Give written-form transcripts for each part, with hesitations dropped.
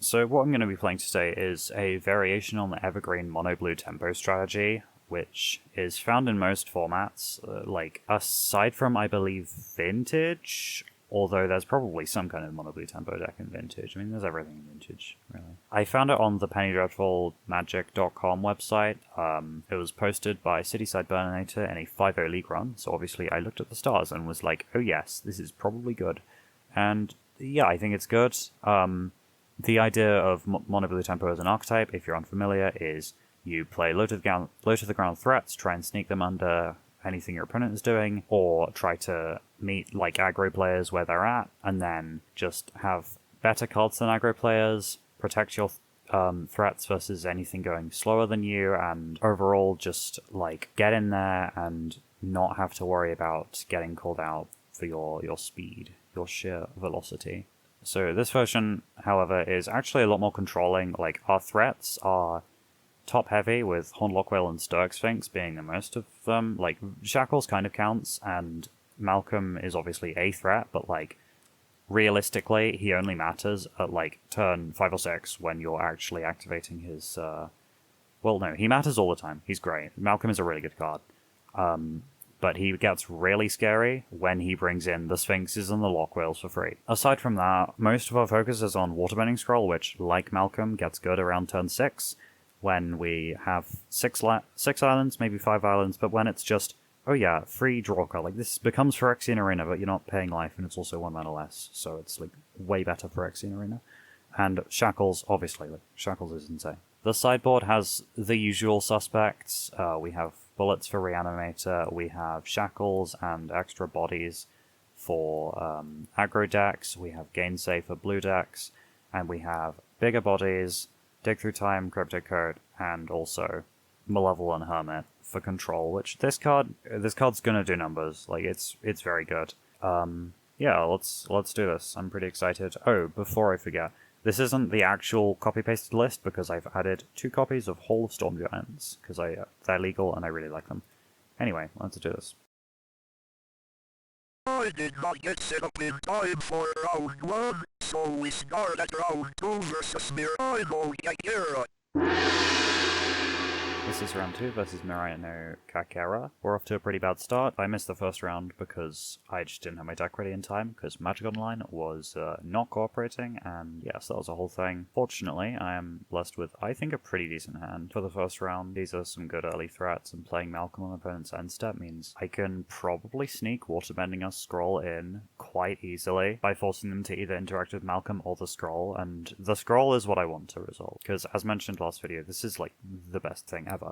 So what I'm going to be playing today is a variation on the evergreen mono-blue tempo strategy, which is found in most formats, like aside from, I believe, Vintage, although there's probably some kind of mono-blue tempo deck in Vintage. I mean, there's everything in Vintage, really. I found it on the PennyDreadfulMagic.com website. It was posted by Cityside Burninator in a 5-0 league run, so obviously I looked at the stars and was like, oh yes, this is probably good. And yeah, I think it's good. The idea of mono-blue tempo as an archetype, if you're unfamiliar, is you play low to the ground threats, try and sneak them under anything your opponent is doing, or try to meet like aggro players where they're at, and then just have better cards than aggro players, protect your threats versus anything going slower than you, and overall just like get in there and not have to worry about getting called out for your speed, your sheer velocity. So this version, however, is actually a lot more controlling. Like, our threats are top-heavy, with Horned Lockwhale and Stoic Sphinx being the most of them. Like, Shackles kind of counts, and Malcolm is obviously a threat, but, like, realistically, he only matters at, like, turn 5 or 6 when you're actually activating his, Well, no, he matters all the time. He's great. Malcolm is a really good card. But he gets really scary when he brings in the Sphinxes and the Lockwhales for free. Aside from that, most of our focus is on Waterbending Scroll, which, like Malcolm, gets good around turn 6, when we have 6 islands, maybe 5 islands, but when it's just, oh yeah, free draw card. Like, this becomes Phyrexian Arena, but you're not paying life, and it's also 1 mana less, so it's, like, way better Phyrexian Arena. And Shackles, obviously, like, Shackles is insane. The sideboard has the usual suspects. We have Bullets for Reanimator, we have Shackles and extra bodies for aggro decks, we have Gainsay for blue decks, and we have bigger bodies, Dig Through Time, Cryptic Code, and also Malevolent Hermit for control, which this card's gonna do numbers. Like, it's very good. Yeah, let's do this. I'm pretty excited. Oh, before I forget, this isn't the actual copy-pasted list because I've added 2 copies of Hall of Storm Giants, because they're legal and I really like them. Anyway, let's do this. I did not get set up in time for round 1, so we start at round 2 versus Mirai no Kakera. This is round 2 versus Mirai no Kakera. We're off to a pretty bad start. I missed the first round because I just didn't have my deck ready in time, because Magic Online was not cooperating, and yes, that was a whole thing. Fortunately, I am blessed with, I think, a pretty decent hand for the first round. These are some good early threats, and playing Malcolm on opponent's end step means I can probably sneak Waterbending us Scroll in quite easily by forcing them to either interact with Malcolm or the Scroll, and the Scroll is what I want to resolve, because as mentioned last video, this is like the best thing ever.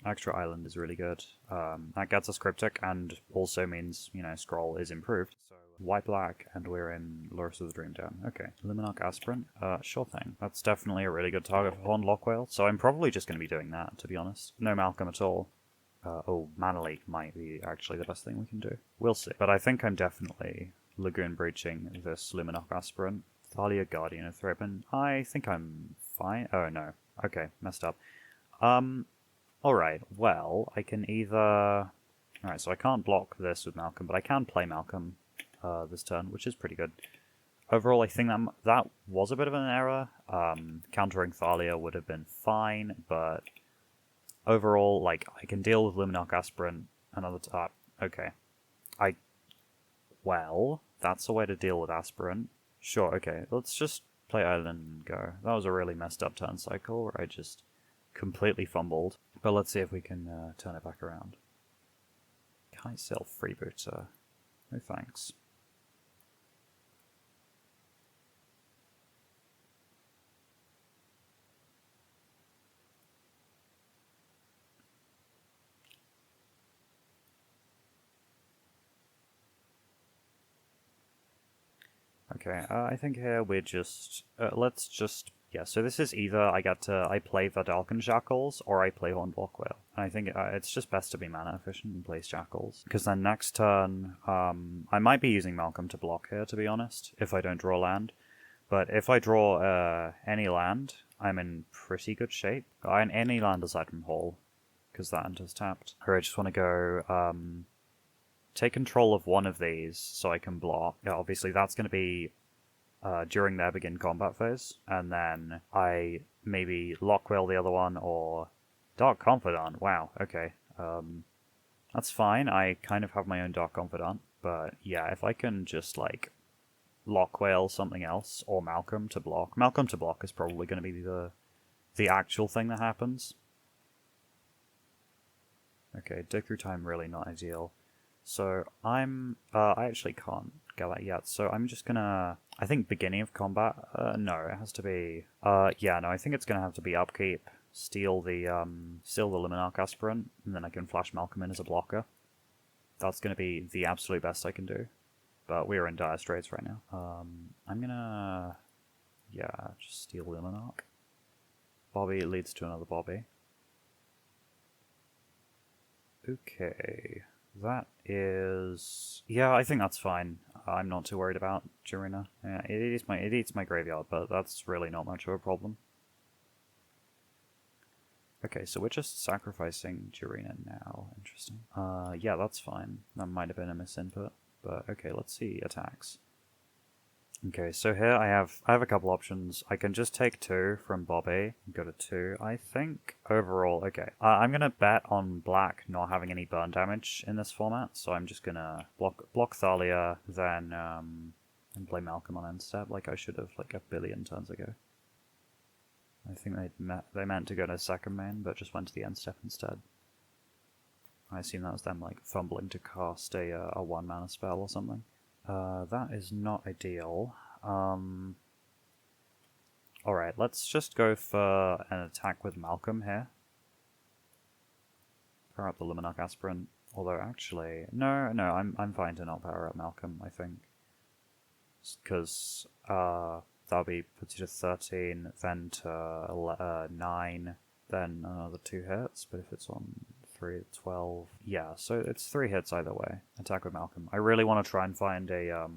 Extra Island is really good. That gets us Cryptic, and also means, you know, Scroll is improved. So white-black, and we're in Lurrus of the Dreamtown. Okay. Luminarch Aspirant? Sure thing. That's definitely a really good target for Horned Lockwhale, so I'm probably just going to be doing that, to be honest. No Malcolm at all. Oh, Mana Leak might be actually the best thing we can do. We'll see. But I think I'm definitely Lagoon Breaching this Luminarch Aspirant. Thalia, Guardian of Thraben. I think I'm fine. Oh, no. Okay, messed up. Alright, well, I can either... Alright, so I can't block this with Malcolm, but I can play Malcolm this turn, which is pretty good. Overall, I think that was a bit of an error. Countering Thalia would have been fine, but overall, like, I can deal with Luminarch Aspirant another time. Okay. Well, that's a way to deal with Aspirant. Sure, okay, let's just play Island and go. That was a really messed up turn cycle where I just completely fumbled. But let's see if we can turn it back around. Kitesail Freebooter. No thanks. Okay, I think here we're just... let's just... Yeah, so this is either I play Verdalken Shackles, or I play Horned Lockwhale. And I think it's just best to be mana efficient and play Shackles. Because then next turn, I might be using Malcolm to block here, to be honest, if I don't draw land. But if I draw any land, I'm in pretty good shape. Any land aside from Hall, because that enters tapped. Or I just want to go take control of one of these so I can block. Yeah, obviously that's going to be during their begin combat phase, and then I maybe Lockwell the other one, or Dark Confidant. Wow, okay. That's fine, I kind of have my own Dark Confidant, but yeah, if I can just, like, Lockwell something else, or Malcolm to block. Malcolm to block is probably going to be the actual thing that happens. Okay, dig through time really not ideal. So I actually can't get that yet, so I'm just gonna, I think beginning of combat, no, it has to be, yeah, no, I think it's gonna have to be upkeep, steal the Luminarch Aspirant, and then I can flash Malcolm in as a blocker. That's gonna be the absolute best I can do, but we're in dire straits right now. I'm gonna, yeah, just steal Luminarch. Bobby leads to another Bobby. Okay, that is... yeah, I think that's fine. I'm not too worried about Jirina. Yeah, it eats my graveyard, but that's really not much of a problem. Okay, so we're just sacrificing Jirina now. Interesting. Yeah, that's fine. That might have been a misinput, but okay, let's see attacks. Okay, so here I have a couple options. I can just take 2 from Bobby, go to 2, I think. Overall, okay. I'm gonna bet on black not having any burn damage in this format, so I'm just gonna block Thalia, then and play Malcolm on end step like I should have like a billion turns ago. I think they meant to go to second main, but just went to the end step instead. I assume that was them like fumbling to cast a 1-mana spell or something. That is not ideal. Alright, let's just go for an attack with Malcolm here. Power up the Luminarch Aspirant. Although, actually... No, I'm fine to not power up Malcolm, I think. Because, that'll be puts you to 13, then to 9, then another 2 hits, but if it's on 3, 12... yeah, so it's 3 hits either way. Attack with Malcolm. I really want to try and find a,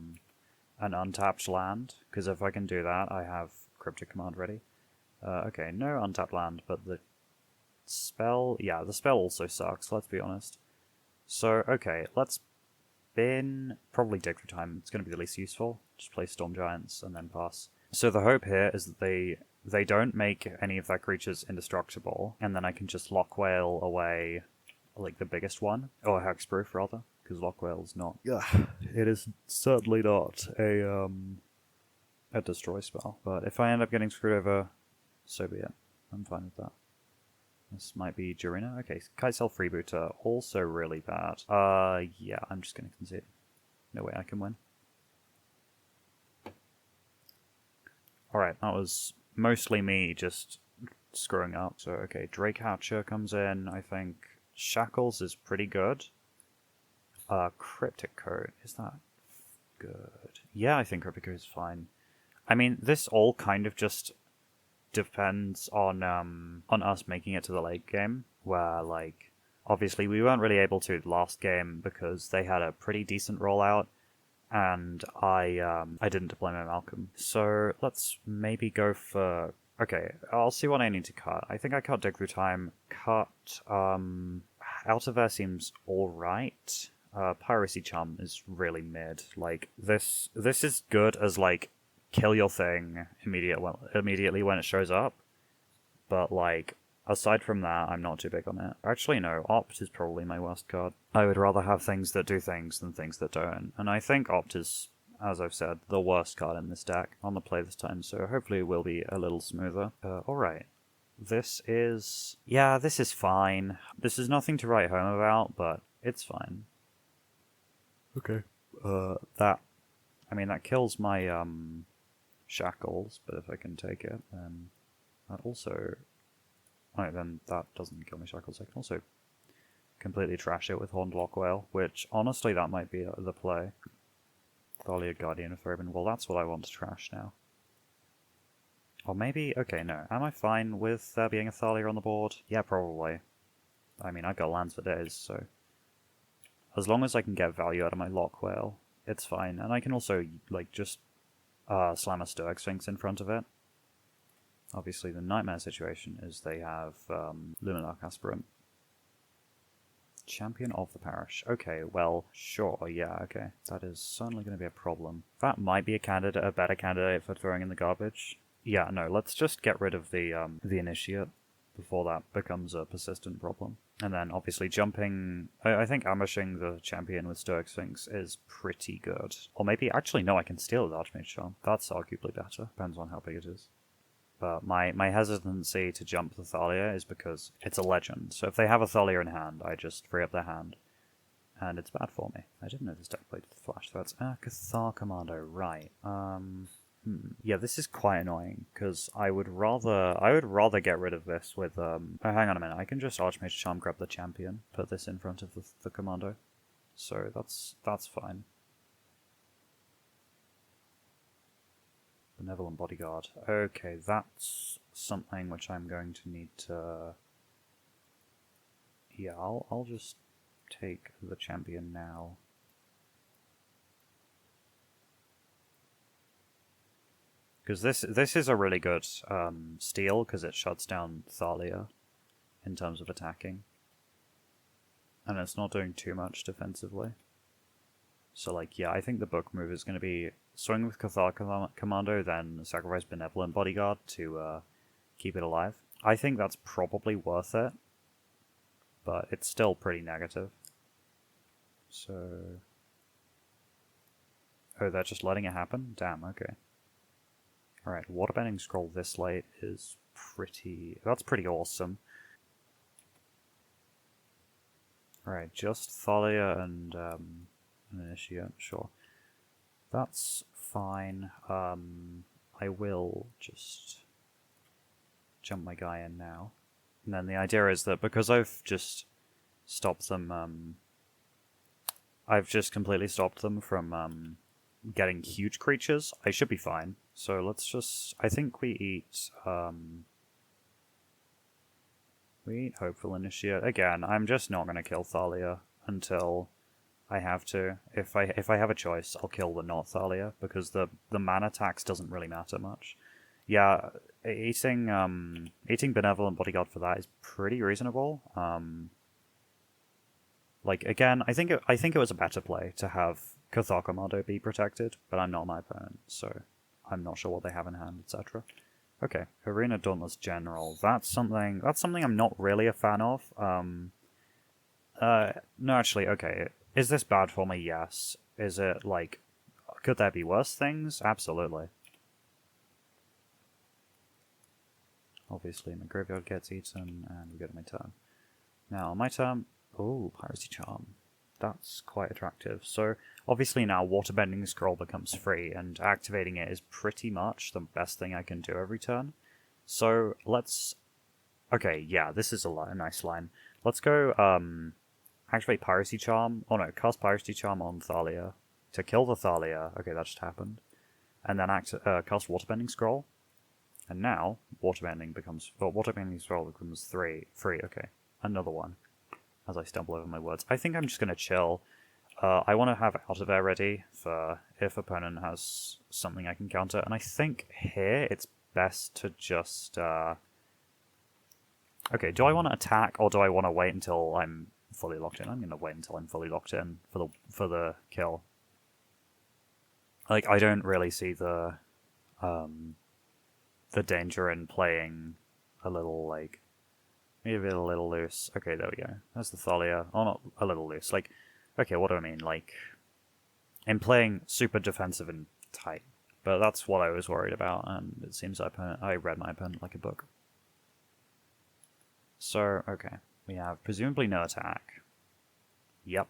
an untapped land, because if I can do that, I have Cryptic Command ready. Okay, no untapped land, but the spell... yeah, the spell also sucks, let's be honest. So, okay, let's bin... probably dig through time, it's going to be the least useful. Just play Storm Giants and then pass. So the hope here is that they don't make any of their creatures indestructible, and then I can just Lockwhale away, like, the biggest one. Or Hexproof, rather, because Lockwhale's not... yeah, it is certainly not a destroy spell. But if I end up getting screwed over, so be it. I'm fine with that. This might be Jirina. Okay, Kaisel Freebooter, also really bad. Yeah, I'm just going to concede. No way I can win. Alright, that was mostly me just screwing up. So, okay, Drake Hatcher comes in, I think. Shackles is pretty good. Cryptic Coat, is that good? Yeah, I think Cryptic Coat is fine. I mean, this all kind of just depends on us making it to the late game, where, like, obviously we weren't really able to last game because they had a pretty decent rollout, and I didn't deploy my Malcolm. So let's maybe go for... okay, I'll see what I need to cut. I think I cut Dig Through Time. Cut, Out of Air seems alright. Piracy Charm is really mid. Like, this is good as, like, kill your thing immediately when it shows up. But, like, aside from that, I'm not too big on it. Actually, no, Opt is probably my worst card. I would rather have things that do things than things that don't. And I think Opt is, as I've said, the worst card in this deck on the play this time, so hopefully it will be a little smoother. Alright. This is... yeah, this is fine. This is nothing to write home about, but it's fine. Okay. That... I mean, that kills my, Shackles, but if I can take it, then... that also... right, then that doesn't kill me Shackles. I can also completely trash it with Horned Lockwhale, which, honestly, that might be the play. Thalia, Guardian of Thraben. Well, that's what I want to trash now. Or maybe... okay, no. Am I fine with there being a Thalia on the board? Yeah, probably. I mean, I've got lands for days, so... as long as I can get value out of my Lockwhale, it's fine. And I can also, like, just slam a Stoic Sphinx in front of it. Obviously, the nightmare situation is they have Luminarch Aspirant. Champion of the parish. Okay, well, sure, yeah, okay. That is certainly going to be a problem. That might be a better candidate for throwing in the garbage. Yeah, no, let's just get rid of the initiate before that becomes a persistent problem. And then, obviously, jumping... I think ambushing the champion with Stoic Sphinx is pretty good. Or maybe... Actually, no, I can steal the Archmage Charm. That's arguably better. Depends on how big it is. But my hesitancy to jump the Thalia is because it's a legend. So if they have a Thalia in hand, I just free up their hand. And it's bad for me. I didn't know this deck played flash threats. Cathar Commando, right. Yeah, this is quite annoying, because I would rather get rid of this with, Oh, hang on a minute, I can just Archmage Charm grab the champion, put this in front of the Commando. So that's fine. Benevolent Bodyguard. Okay, that's something which I'm going to need to... Yeah, I'll just take the champion now. Because this is a really good steal, because it shuts down Thalia in terms of attacking. And it's not doing too much defensively. So, like, yeah, I think the book move is going to be swing with Cathar Commando, then sacrifice Benevolent Bodyguard to keep it alive. I think that's probably worth it, but it's still pretty negative. So... Oh, they're just letting it happen? Damn, okay. Alright, Waterbending Scroll this late is pretty... That's pretty awesome. Alright, just Thalia and an Initiate, sure. That's fine. I will just jump my guy in now. And then the idea is that because I've just stopped them... I've just completely stopped them from getting huge creatures, I should be fine. So let's just... I think we eat... we eat Hopeful Initiate. Again, I'm just not going to kill Thalia until I have to. If I have a choice, I'll kill the not Thalia, because the mana tax doesn't really matter much. Yeah, eating Benevolent Bodyguard for that is pretty reasonable. Like, again, I think it was a better play to have Cathar Commando be protected, but I'm not my opponent, so I'm not sure what they have in hand, etc. Okay, Arena Dauntless General. That's something I'm not really a fan of. No, actually, okay. Is this bad for me? Yes. Is it, like, could there be worse things? Absolutely. Obviously, my graveyard gets eaten, and we go to my turn. Now, on my turn... Oh, Piracy Charm. That's quite attractive. So, obviously now Waterbending Scroll becomes free, and activating it is pretty much the best thing I can do every turn. So, let's... Okay, yeah, this is a nice line. Let's go, activate Piracy Charm. Oh no, cast Piracy Charm on Thalia to kill the Thalia. Okay, that just happened. And then cast Waterbending Scroll. And now, Waterbending Scroll becomes free. Okay, another one. As I stumble over my words. I think I'm just going to chill. I want to have Out of Air ready for if opponent has something I can counter. And I think here it's best to just... Okay, do I want to attack or do I want to wait until I'm fully locked in? I'm going to wait until I'm fully locked in for the kill. Like, I don't really see the danger in playing a little, like... Maybe a little loose. Okay, there we go. That's the Thalia. Oh, not a little loose. Like, okay, what do I mean? Like, in playing super defensive and tight. But that's what I was worried about, and it seems I read my opponent like a book. So, okay. We have presumably no attack. Yep.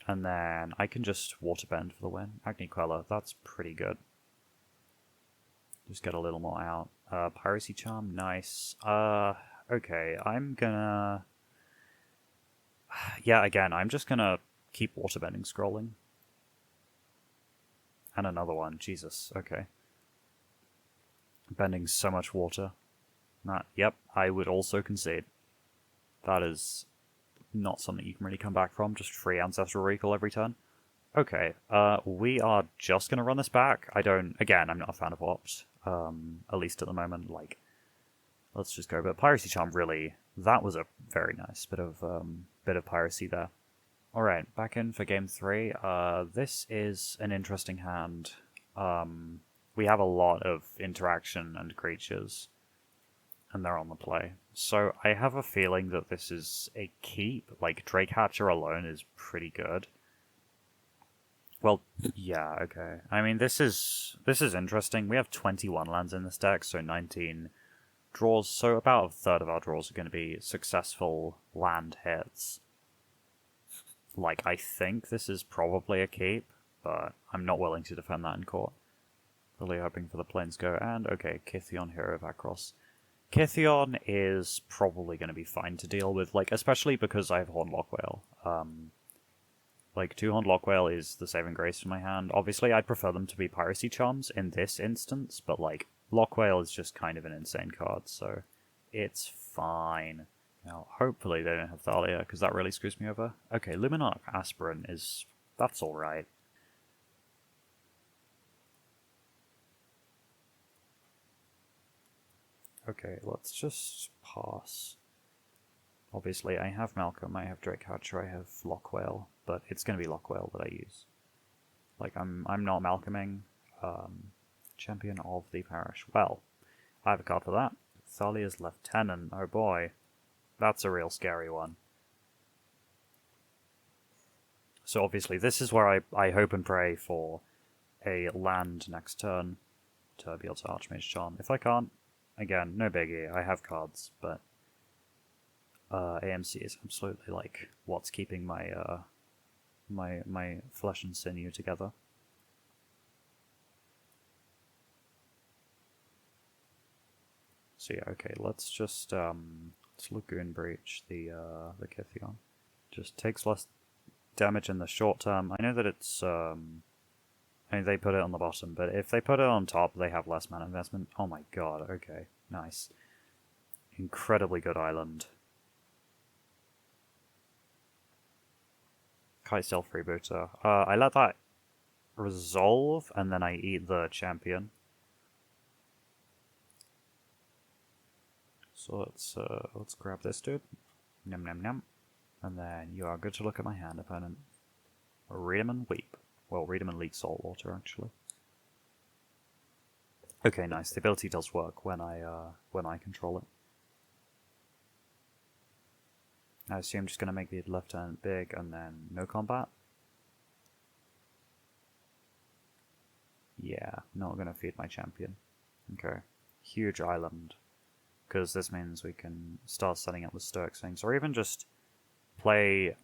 And then I can just Waterbend for the win. Agni Queller, that's pretty good. Just get a little more out. Piracy Charm, nice. Okay, I'm gonna... Yeah, again, I'm just gonna keep Waterbending scrolling. And another one, Jesus, okay. Bending so much water. Yep, I would also concede. That is not something you can really come back from, just free Ancestral Recall every turn. Okay, we are just gonna run this back. Again, I'm not a fan of Opt, at least at the moment, like... Let's just go. But Piracy Charm, really, that was a very nice bit of bit of piracy there. Alright, back in for game 3. This is an interesting hand. We have a lot of interaction and creatures, and they're on the play. So I have a feeling that this is a keep. Like, Drake Hatcher alone is pretty good. Well, yeah, okay. I mean, this is interesting. We have 21 lands in this deck, so 19 draws. So about a third of our draws are going to be successful land hits. Like, I think this is probably a keep, but I'm not willing to defend that in court. Really hoping for the Plains go, and okay, Kytheon, Hero of Akros. Kytheon is probably going to be fine to deal with, like, especially because I have Horned Lockwhale. Like, 2 Horned Lockwhale is the saving grace in my hand. Obviously, I'd prefer them to be Piracy Charms in this instance, but, like, Lockwhale is just kind of an insane card, so it's fine. Now, hopefully they don't have Thalia, because that really screws me over. Okay, Luminarch Aspirant is... that's alright. Okay, let's just pass. Obviously, I have Malcolm, I have Drake Hatcher, I have Lockwhale, but it's going to be Lockwhale that I use. Like, I'm not Malcolming. Champion of the Parish. Well, I have a card for that. Thalia's Lieutenant. Oh boy. That's a real scary one. So obviously, this is where I hope and pray for a land next turn to be able to Archmage Charm. If I can't, again, no biggie. I have cards, but AMC is absolutely like what's keeping my my flesh and sinew together. So yeah, okay, let's just let's Lagoon Breach the Kytheon. Just takes less damage in the short term. I know that it's I mean they put it on the bottom, but if they put it on top, they have less mana investment. Oh my god, okay, nice. Incredibly good island. Kite Stealth Freebooter. I let that resolve, and then I eat the champion. So let's grab this dude. Num num num. And then you are good to look at my hand, opponent. Read him and weep. Well, read him and leak salt water, actually. Okay, nice. The ability does work when I control it. I assume I'm just going to make the lieutenant big and then no combat. Yeah, not going to feed my champion. Okay. Huge island. Because this means we can start setting up the Stoic things. Or even just play...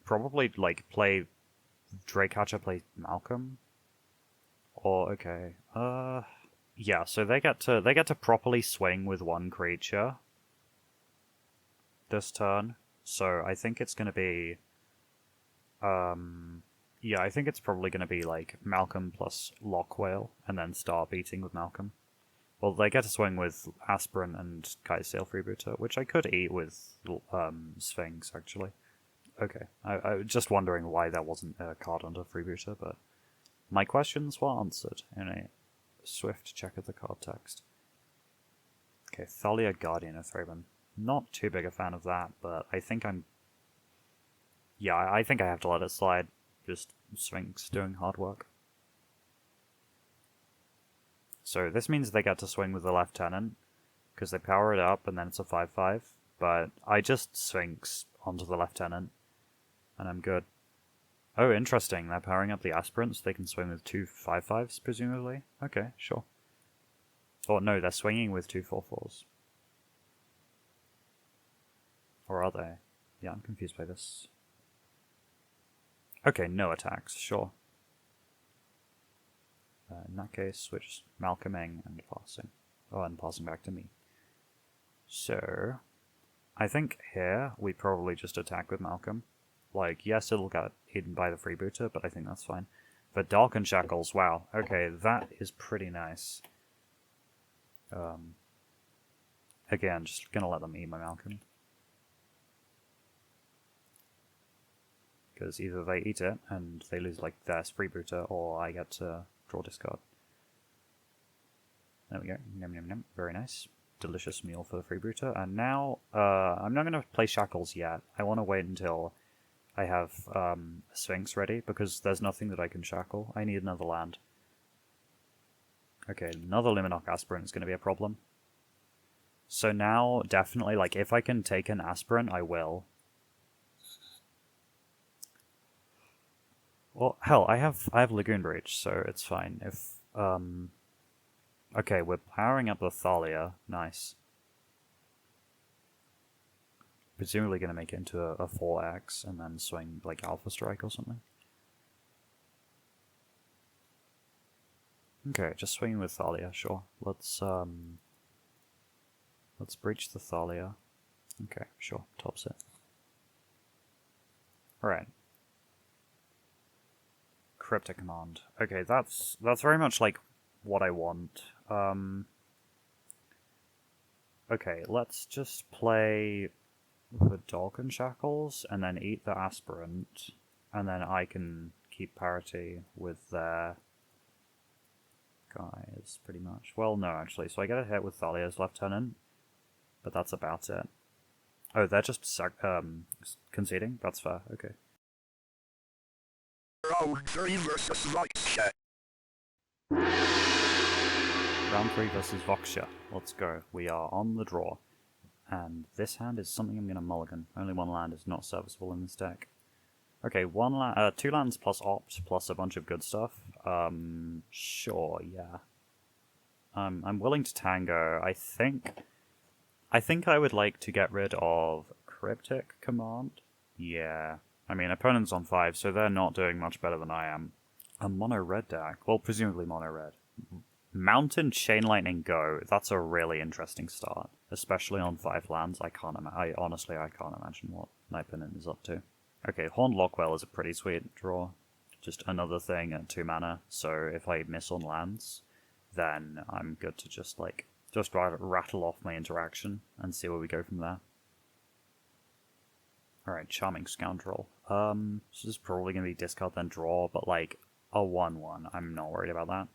probably, like, play Drake Hatcher, play Malcolm. Or, okay. Yeah, so they get to properly swing with one creature this turn. So I think it's going to be, yeah, I think it's probably going to be like Malcolm plus Lockwhale, and then start beating with Malcolm. Well, they get to swing with Aspirant and Kite Sail Freebooter, which I could eat with Sphinx, actually. Okay, I was just wondering why there wasn't a card under Freebooter, but my questions were answered in a swift check of the card text. Okay, Thalia, Guardian of Thraben. Not too big a fan of that, but I think I'm... yeah, I think I have to let it slide. Just Sphinx doing hard work. So this means they get to swing with the Lieutenant, because they power it up and then it's a 5-5, but I just Sphinx onto the Lieutenant, and I'm good. Oh, interesting, they're powering up the Aspirants, they can swing with 2 5-5s, presumably? Okay, sure. Or no, they're swinging with 2 4-4s. Or are they? Yeah, I'm confused by this. Okay, no attacks, sure. In that case, we're just Malcolming and passing. Oh, and passing back to me. So, I think here we probably just attack with Malcolm. Like, yes, it'll get hidden by the Freebooter, but I think that's fine. But Darken Shackles, wow. Okay, that is pretty nice. Again, just gonna let them eat my Malcolm. Because either they eat it and they lose like their Freebooter, or I get to draw discard. There we go. Nom nom nom. Very nice. delicious meal for the freebooter. And now, I'm not going to play Shackles yet. I want to wait until I have a Sphinx ready, because there's nothing that I can shackle. I need another land. Okay, another Liminok Aspirant is going to be a problem. So now, definitely, like, if I can take an Aspirant, I will. Well, hell, I have Lagoon Breach, so it's fine. If, okay, we're powering up the Thalia. Nice. Presumably going to make it into a 4x and then swing, like, Alpha Strike or something. Okay, just swinging with Thalia, sure. Let's breach the Thalia. Okay, sure, tops it. Alright. Cryptic Command. Okay, that's very much like what I want. Okay, let's just play the Dog and Shackles, and then eat the Aspirant, and then I can keep parity with their guys, pretty much. Well, no, actually. So I get a hit with Thalia's Lieutenant, but that's about it. Oh, they're just conceding? That's fair, okay. Round 3 versus Voxia. Round 3 versus Voxia. Let's go. We are on the draw. And this hand is something I'm going to mulligan. Only one land is not serviceable in this deck. Okay, 2 lands plus opt plus a bunch of good stuff. Sure, yeah. I'm willing to tango. I think I would like to get rid of Cryptic Command. Yeah. I mean, opponent's on 5, so they're not doing much better than I am. A mono-red deck. Well, presumably mono-red. Mountain Chain Lightning Go. That's a really interesting start. Especially on 5 lands. Honestly, I can't imagine what my opponent is up to. Okay, Horned Lockwell is a pretty sweet draw. Just another thing at 2 mana, so if I miss on lands, then I'm good to just rattle off my interaction and see where we go from there. Alright, Charming Scoundrel. So this is probably going to be discard then draw, but like a 1-1. I'm not worried about that.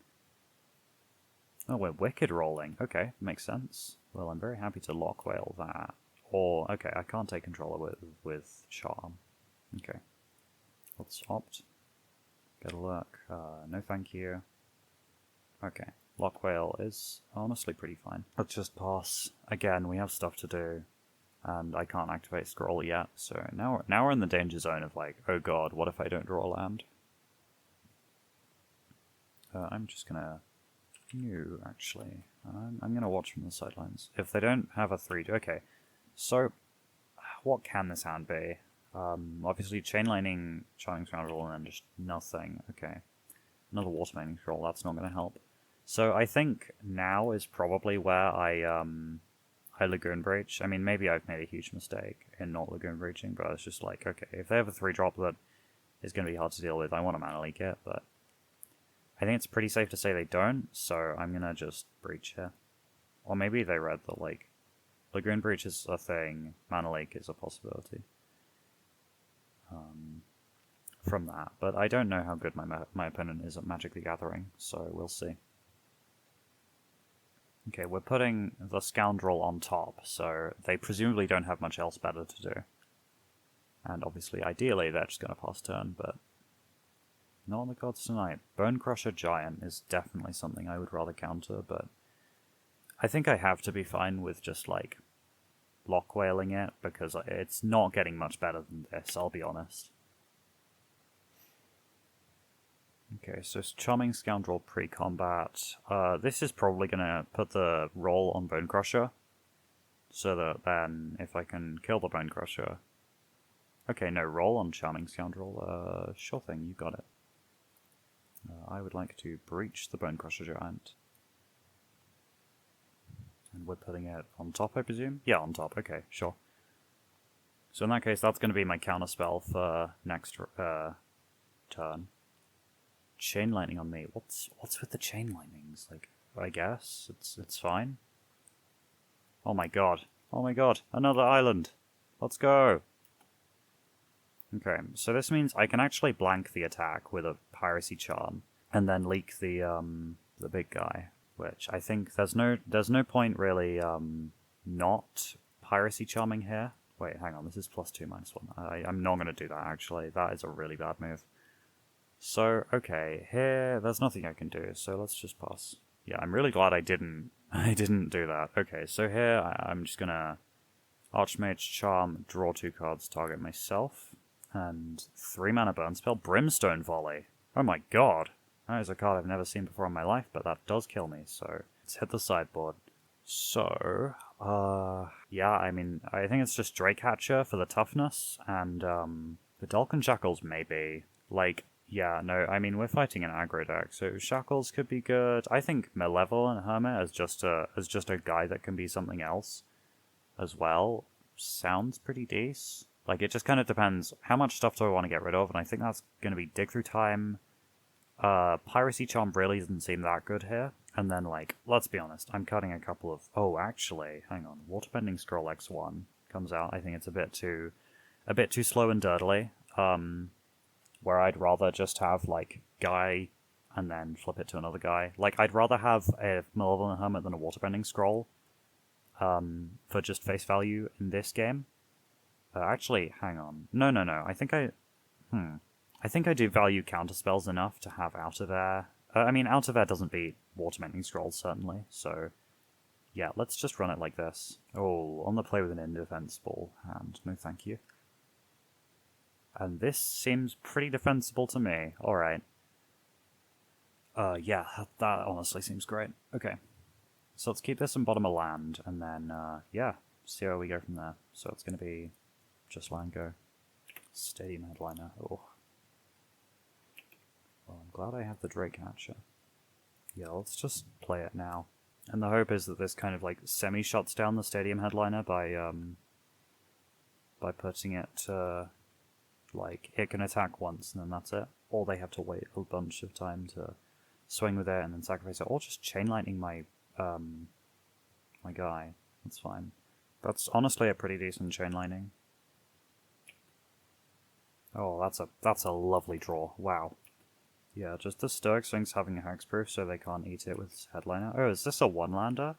Oh, we're Wicked rolling. Okay, makes sense. Well, I'm very happy to Lockwhale that. Or, okay, I can't take controller with Charm. Okay. Let's opt. Get a look. No thank you. Okay. Lockwhale is honestly pretty fine. Let's just pass. Again, we have stuff to do. And I can't activate Scroll yet, so now we're in the danger zone of like, oh god, what if I don't draw land? I'm just gonna... No, actually. I'm gonna watch from the sidelines. If they don't have a 3... Okay, so what can this hand be? Obviously Chain Lightning, Charming Scoundrel, and then just nothing. Okay. Another Water Main Scroll, that's not gonna help. So I think now is probably where I Lagoon Breach. I mean, maybe I've made a huge mistake in not Lagoon Breaching, but I was just like, okay, if they have a 3-drop that is going to be hard to deal with, I want to mana leak it, but I think it's pretty safe to say they don't, so I'm going to just Breach here. Or maybe they read that, like, Lagoon Breach is a thing, mana leak is a possibility. From that, but I don't know how good my opponent is at Magic the Gathering, so we'll see. Okay, we're putting the Scoundrel on top, so they presumably don't have much else better to do. And obviously, ideally, they're just going to pass turn, but not on the cards tonight. Bone Crusher Giant is definitely something I would rather counter, but I think I have to be fine with just, like, Lockwhaling it, because it's not getting much better than this, I'll be honest. Okay, so it's Charming Scoundrel pre-combat. This is probably going to put the roll on Bone Crusher, so that then if I can kill the Bone Crusher... Okay, no, roll on Charming Scoundrel. Sure thing, you got it. I would like to breach the Bone Crusher Giant. And we're putting it on top, I presume? Yeah, on top, okay, sure. So in that case, that's going to be my counterspell for next turn. Chain Lightning on me. What's with the Chain Lightnings? Like, I guess it's fine. Oh my god. Oh my god. Another island. Let's go. Okay, so this means I can actually blank the attack with a Piracy Charm, and then leak the big guy. which I think there's no point really not Piracy Charming here. Wait, hang on, this is +2, -1. I'm not going to do that, actually. That is a really bad move. So, okay, here, there's nothing I can do, so let's just pass. Yeah, I'm really glad I didn't do that. Okay, so here, I'm just gonna Archmage Charm, draw 2 cards, target myself, and 3 mana burn spell, Brimstone Volley. Oh my god! That is a card I've never seen before in my life, but that does kill me, so let's hit the sideboard. So, yeah, I mean, I think it's just Drakecatcher for the toughness, and, the Dalkin Shackles maybe. Like, yeah, no, I mean, we're fighting an aggro deck, so Shackles could be good. I think Malevolent Hermit as just a guy that can be something else as well sounds pretty decent. Like, it just kind of depends, how much stuff do I want to get rid of, and I think that's going to be Dig Through Time. Piracy Charm really doesn't seem that good here. And then, like, let's be honest, I'm cutting a couple of... Oh, actually, hang on. Waterbending Scroll X1 comes out. I think it's a bit too slow and dirtily. Where I'd rather just have, like, guy and then flip it to another guy. Like, I'd rather have a Malevolent Hermit than a Waterbending Scroll for just face value in this game. Actually, hang on. No. I think I do value counterspells enough to have Out of Air. I mean, Out of Air doesn't beat Waterbending Scrolls, certainly, so... Yeah, let's just run it like this. Oh, on the play with an indefensible hand. No thank you. And this seems pretty defensible to me. Alright. Yeah, that honestly seems great. Okay. So let's keep this in bottom of land, and then, yeah, see where we go from there. So it's going to be just land go. Stadium Headliner. Oh. Well, I'm glad I have the Drakecatcher. Yeah, let's just play it now. And the hope is that this kind of, like, semi-shuts down the Stadium Headliner by putting it, like, it can attack once and then that's it. Or they have to wait a bunch of time to swing with it and then sacrifice it. Or just Chain Lightning my, my guy. That's fine. That's honestly a pretty decent Chain Lightning. Oh, that's a lovely draw. Wow. Yeah, just the Stoic Sphinx having a hexproof so they can't eat it with Headliner. Oh, is this a one-lander?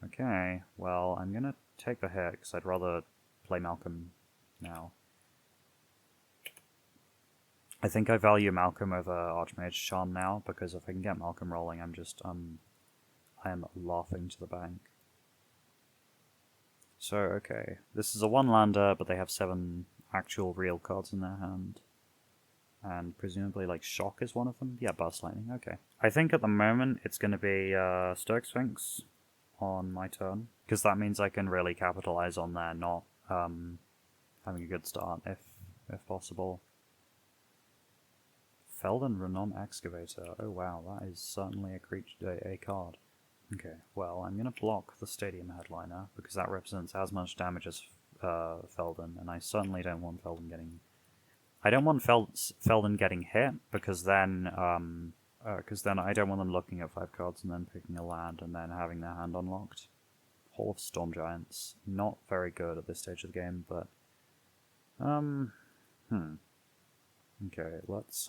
Okay, well, I'm gonna take the hit, because I'd rather play Malcolm now. I think I value Malcolm over Archmage Charm now, because if I can get Malcolm rolling, I'm just, I am laughing to the bank. So, okay, this is a one-lander, but they have 7 actual real cards in their hand. And presumably, like, Shock is one of them? Yeah, Burst Lightning, okay. I think at the moment it's going to be Stoic Sphinx on my turn, because that means I can really capitalize on their not having a good start, if possible. Felden Renom Excavator. Oh wow, that is certainly a card. Okay, well, I'm going to block the Stadium Headliner, because that represents as much damage as Felden, and I certainly don't want Felden getting... I don't want Felden getting hit, because then I don't want them looking at 5 cards and then picking a land and then having their hand unlocked. Hall of Storm Giants. Not very good at this stage of the game, but... Okay, let's,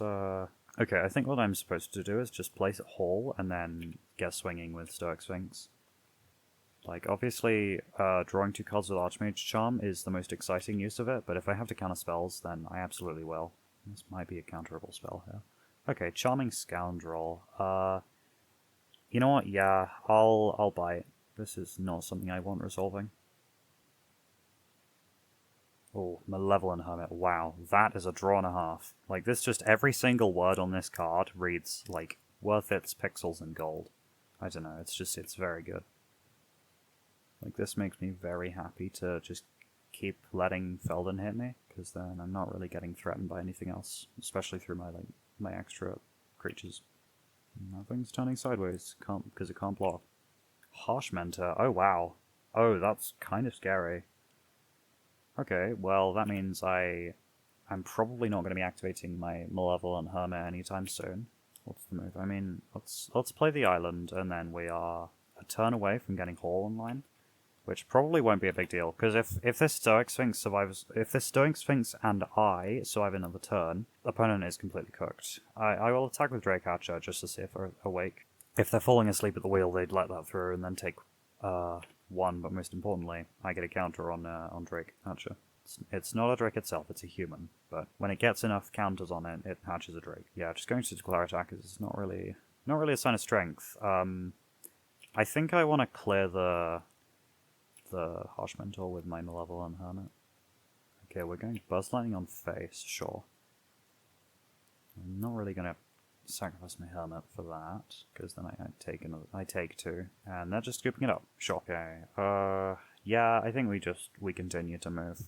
Okay, I think what I'm supposed to do is just place a Hall and then get swinging with Stoic Sphinx. Like, obviously, drawing 2 cards with Archmage Charm is the most exciting use of it, but if I have to counter spells, then I absolutely will. This might be a counterable spell here. Okay, Charming Scoundrel. You know what? Yeah, I'll bite. This is not something I want resolving. Oh, Malevolent Hermit. Wow, that is a draw and a half. Like, this just, every single word on this card reads, like, worth its pixels in gold. I don't know, it's very good. Like, this makes me very happy to just keep letting Felden hit me, because then I'm not really getting threatened by anything else, especially through my extra creatures. Nothing's turning sideways, because it can't block. Harsh Mentor, oh wow. Oh, that's kind of scary. Okay, well, that means I'm probably not going to be activating my Malevolent Hermit anytime soon. What's the move? I mean, let's play the island, and then we are a turn away from getting Hall online. Which probably won't be a big deal, because if this Stoic Sphinx survives, if this Stoic Sphinx and I survive another turn, the opponent is completely cooked. I will attack with Drakecatcher just to see if they're awake. if they're falling asleep at the wheel, they'd let that through and then take one. But most importantly, I get a counter on Drake Hatcher. It's not a Drake itself; it's a human. But when it gets enough counters on it, it hatches a Drake. Yeah, just going to declare attack is not really a sign of strength. I think I want to clear the Harsh Mentor with my Malevolent Hermit. Okay, we're going Buzz Lightning on face, sure. I'm not really going to sacrifice my Hermit for that, because then I take two, and they're just scooping it up. Sure. Okay, yeah, I think we continue to move.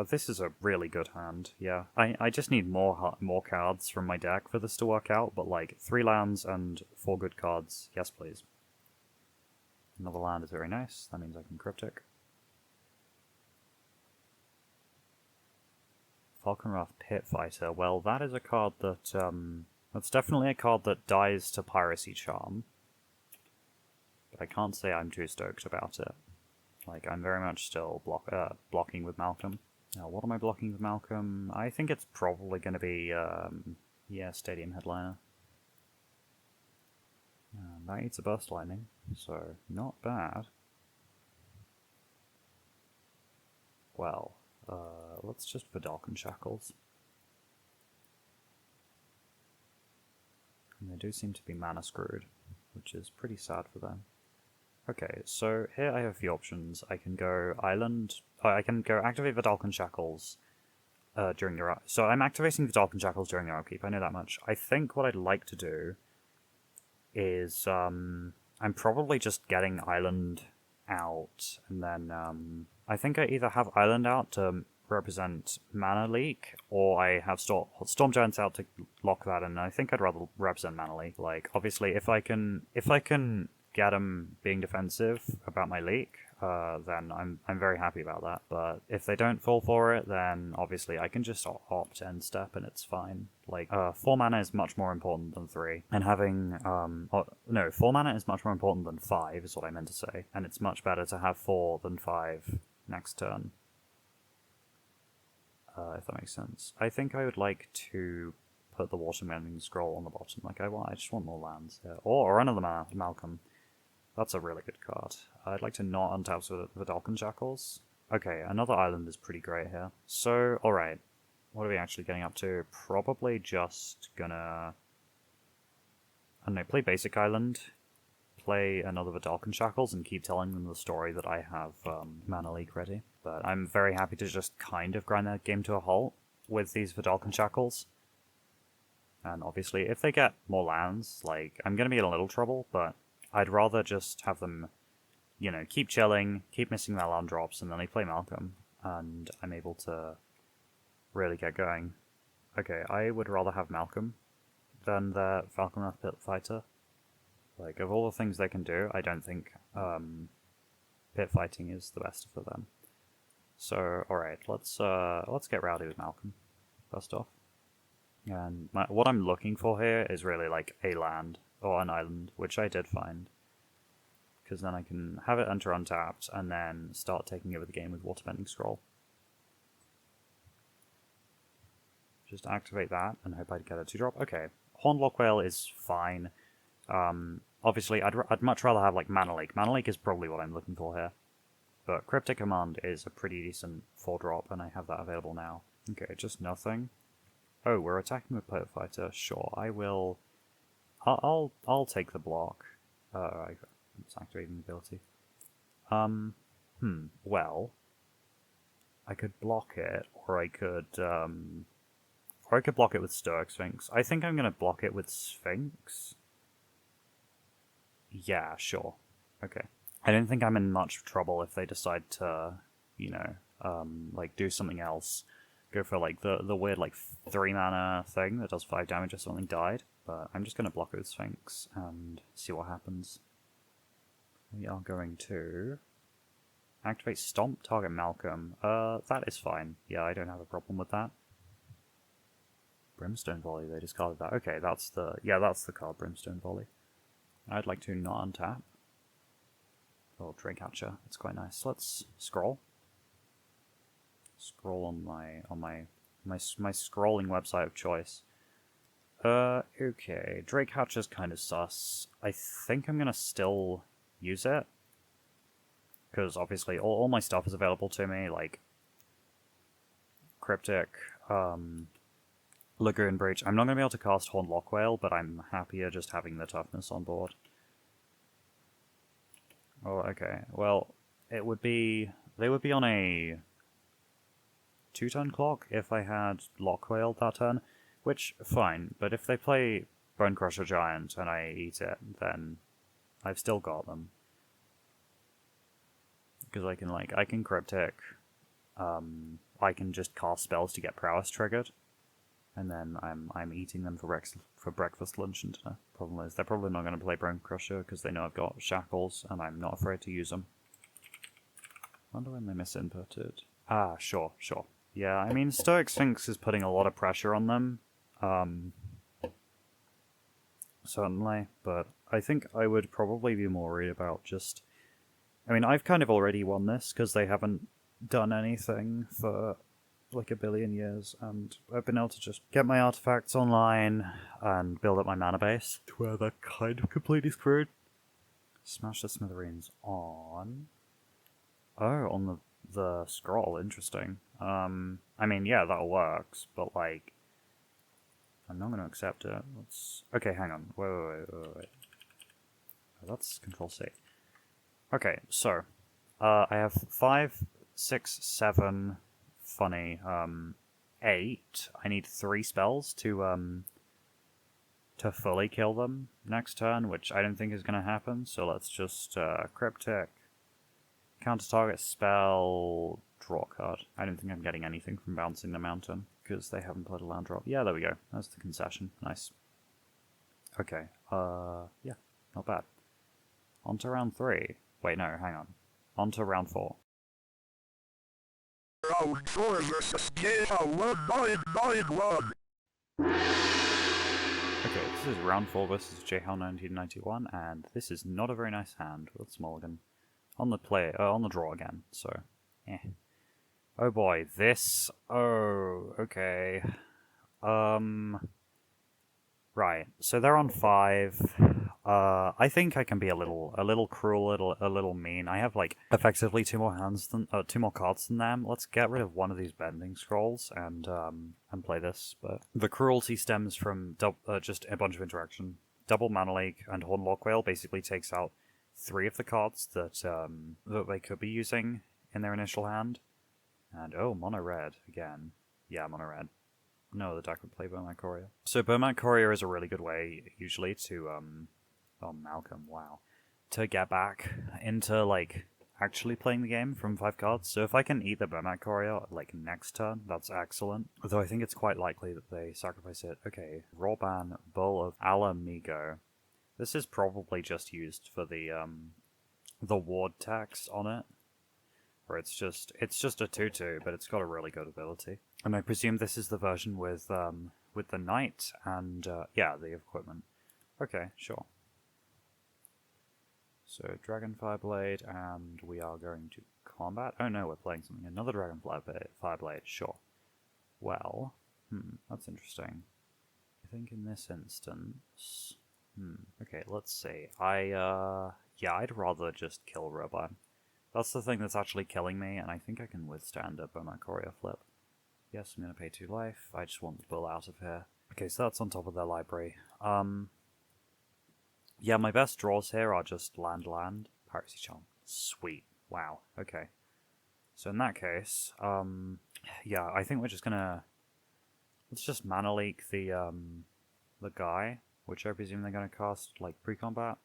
This is a really good hand, yeah. I just need more cards from my deck for this to work out, but like, 3 lands and 4 good cards, yes please. Another land is very nice, that means I can Cryptic. Falconwrath Pit Fighter, well that is a card that, that's definitely a card that dies to Piracy Charm. But I can't say I'm too stoked about it. Like, I'm very much still blocking with Malcolm. Now, what am I blocking with Malcolm? I think it's probably going to be, yeah, Stadium Headliner. And that eats a Burst Lightning, so not bad. Well, let's just Vidalcan Shackles. And they do seem to be mana screwed, which is pretty sad for them. Okay, so here I have a few options. I can go Island... I can go activate Vidalcan Shackles during your... So I'm activating Vidalcan Shackles during their upkeep, I know that much. I think what I'd like to do is... I'm probably just getting Island out, and then... I think I either have Island out to represent Mana Leak, or I have Storm Giants out to lock that in. I think I'd rather represent Mana Leak. Like, obviously, if I can get them being defensive about my leak, then I'm very happy about that. But if they don't fall for it, then obviously I can just opt end step and it's fine. Like, 4 mana is much more important than 3, and having 4 mana is much more important than 5 is what I meant to say, and it's much better to have 4 than 5 next turn. If that makes sense. I think I would like to put the Watermending Scroll on the bottom. Like, I just want more lands here. Or another Malcolm. That's a really good card. I'd like to not untap the Vidalcan Shackles. Okay, another island is pretty great here. So, alright. What are we actually getting up to? Probably just gonna... I don't know, play Basic Island, play another Vidalcan Shackles, and keep telling them the story that I have Mana Leak ready. But I'm very happy to just kind of grind that game to a halt with these Vidalcan Shackles. And obviously, if they get more lands, like, I'm gonna be in a little trouble, but I'd rather just have them, you know, keep chilling, keep missing their land drops, and then they play Malcolm, and I'm able to really get going. Okay, I would rather have Malcolm than the Falconwrath Pit Fighter. Like, of all the things they can do, I don't think pit fighting is the best for them. So, alright, let's get rowdy with Malcolm, first off. And what I'm looking for here is really like a land, or an island, which I did find. Because then I can have it enter untapped, and then start taking over the game with Waterbending Scroll. Just activate that, and hope I'd get a 2-drop. Okay, Horned Lock Whale is fine. Obviously, I'd much rather have, like, Mana Leak. Mana Leak is probably what I'm looking for here. But Cryptic Command is a pretty decent 4-drop, and I have that available now. Okay, just nothing. Oh, we're attacking with Pit Fighter. Sure, I will... I'll take the block. It's activating the ability. Well... I could block it, or I could block it with Stoic Sphinx. I think I'm gonna block it with Sphinx. Yeah, sure. Okay. I don't think I'm in much trouble if they decide to, you know, like, do something else. Go for, like, the weird, like, 3-mana thing that does 5 damage if something died. But I'm just gonna block it with Sphinx and see what happens. We are going to... activate Stomp, target Malcolm. That is fine. Yeah, I don't have a problem with that. Brimstone Volley, they discarded that. Okay, that's the card, Brimstone Volley. I'd like to not untap. Oh, Dreamcatcher, it's quite nice. Let's scroll. Scroll on my scrolling website of choice. Okay. Drake Hatch is kind of sus. I think I'm gonna still use it. Because obviously all my stuff is available to me, like Cryptic, Lagoon Breach. I'm not gonna be able to cast Horn Lockwhale, but I'm happier just having the toughness on board. Oh, okay. Well, it would be... They would be on a 2-turn clock if I had Lockwhale that turn, which, fine, but if they play Bone Crusher Giant and I eat it, then I've still got them. Because I can Cryptic, I can just cast spells to get Prowess triggered, and then I'm eating them for breakfast, lunch, and dinner. Problem is, they're probably not going to play Bone Crusher because they know I've got Shackles, and I'm not afraid to use them. I wonder when they misinputted. Ah, sure. Yeah, I mean, Stoic Sphinx is putting a lot of pressure on them. Certainly, but I think I would probably be more worried about just... I mean, I've kind of already won this, because they haven't done anything for like a billion years, and I've been able to just get my artifacts online and build up my mana base, to where they're kind of completely screwed. Smash the smithereens on... Oh, on the scroll, interesting. I mean, yeah, that works, but like... I'm not going to accept it. Let's... Okay, hang on. Wait. Oh, that's Control-C. Okay, so... I have 5, 6, 7... Funny. 8. I need 3 spells to fully kill them next turn, which I don't think is going to happen, so let's just, Cryptic... Counter-target spell... Draw card. I don't think I'm getting anything from bouncing the mountain, because they haven't played a land drop. Yeah, there we go. That's the concession. Nice. Okay, yeah, not bad. On to round 3. Wait, no, hang on. On to round 4. Round 4 versus JH1991. Okay, this is round 4 versus JH1991, and this is not a very nice hand with Mulligan. On the draw again, so, Oh boy, this... Oh, okay. Right, so they're on 5. I think I can be a little cruel, a little mean. I have, like, effectively 2 more cards than them. Let's get rid of one of these bending scrolls and play this. But the cruelty stems from just a bunch of interaction. Double Mana Leak and Horn Lockwhale basically takes out 3 of the cards that they could be using in their initial hand. And, oh, mono red again. Yeah, mono red. No, the deck would play Bomat Courier. So Bomat Courier is a really good way, usually, to, oh, Malcolm, wow. To get back into, like, actually playing the game from 5 cards. So if I can eat the Bomat Courier, like, next turn, that's excellent. Although I think it's quite likely that they sacrifice it. Okay, Rawban, Bull of Alamigo. This is probably just used for the ward tax on it. Where it's just a 2/2, but it's got a really good ability. And I presume this is the version with the knight and yeah, the equipment. Okay, sure. So Dragonfire Blade, and we are going to combat. Oh no, we're playing something. Another Dragonfire Blade. Sure. Well, that's interesting. I think in this instance, okay, let's see. Yeah, I'd rather just kill Robot. That's the thing that's actually killing me, and I think I can withstand a Bomat Courier flip. Yes, I'm going to pay 2 life. I just want the bull out of here. Okay, so that's on top of their library. Yeah, my best draws here are just land, Piracy Charm. Sweet. Wow. Okay. So in that case, yeah, I think we're just gonna... Let's just Mana Leak the guy, which I presume they're gonna cast, like, pre-combat.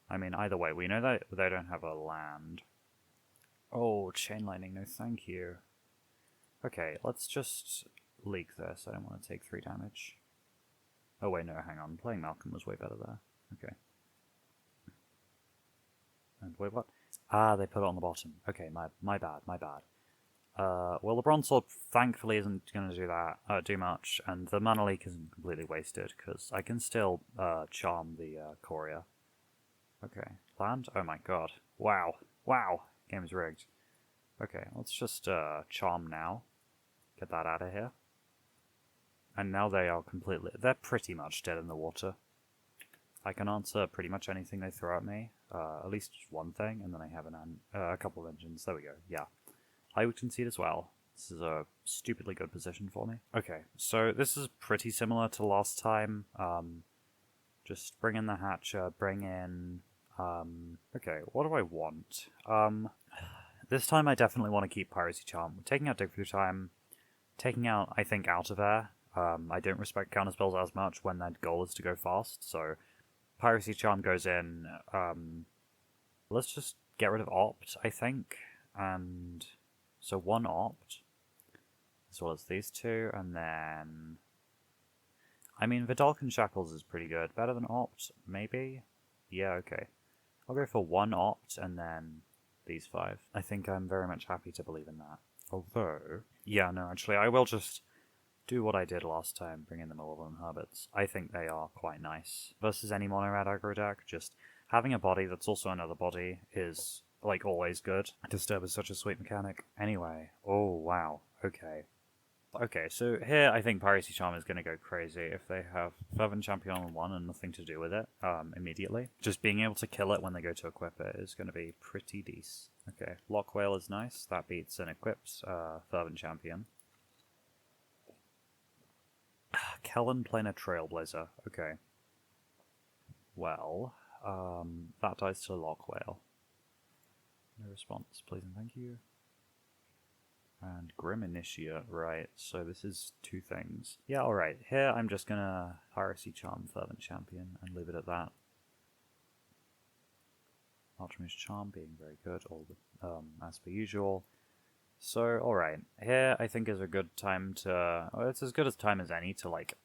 I mean, either way, we know that they don't have a land. Oh, Chain Lightning, no thank you. Okay, let's just leak this. I don't want to take 3 damage. Oh wait, no, hang on. Playing Malcolm was way better there. Okay. And wait, what? Ah, they put it on the bottom. Okay, my bad. Well, the Bronze Sword thankfully isn't going to do much, and the Mana Leak isn't completely wasted, because I can still charm the Courier. Okay, land? Oh my god. Wow. Game's rigged. Okay, let's just charm now. Get that out of here. And now they are completely... They're pretty much dead in the water. I can answer pretty much anything they throw at me. At least one thing, and then I have a couple of engines. There we go, yeah. I would concede as well. This is a stupidly good position for me. Okay, so this is pretty similar to last time. Just bring in the Hatcher, bring in... okay, what do I want? This time I definitely want to keep Piracy Charm. We're taking out Dig Through Time, taking out, I think, Out of Air. I don't respect counterspells as much when that goal is to go fast, so Piracy Charm goes in. Let's just get rid of Opt, I think, and so one Opt, as well as these two, and then... I mean, Vidalcan Shackles is pretty good. Better than Opt, maybe? Yeah, okay. I'll go for one Opt, and then these 5. I think I'm very much happy to believe in that. Although... Yeah, no, actually, I will just do what I did last time, bring in the Malevolent Hermits. I think they are quite nice. Versus any mono-red aggro deck, just having a body that's also another body is, like, always good. Disturb is such a sweet mechanic. Anyway, oh, wow, okay. Okay, so here I think Piracy Charm is going to go crazy if they have Fervent Champion on 1 and nothing to do with it immediately. Just being able to kill it when they go to equip it is going to be pretty decent. Okay, Lock Whale is nice. That beats an equipped Fervent Champion. Kellen playing a Trailblazer. Okay. Well, that dies to Lock Whale. No response, please and thank you. And Grim Initiate, right, so this is 2 things. Yeah, alright, here I'm just gonna Piracy Charm Fervent Champion and leave it at that. Archmage Charm being very good, all the, as per usual. So, alright, here I think is a good time to... Well, it's as good a time as any to, like,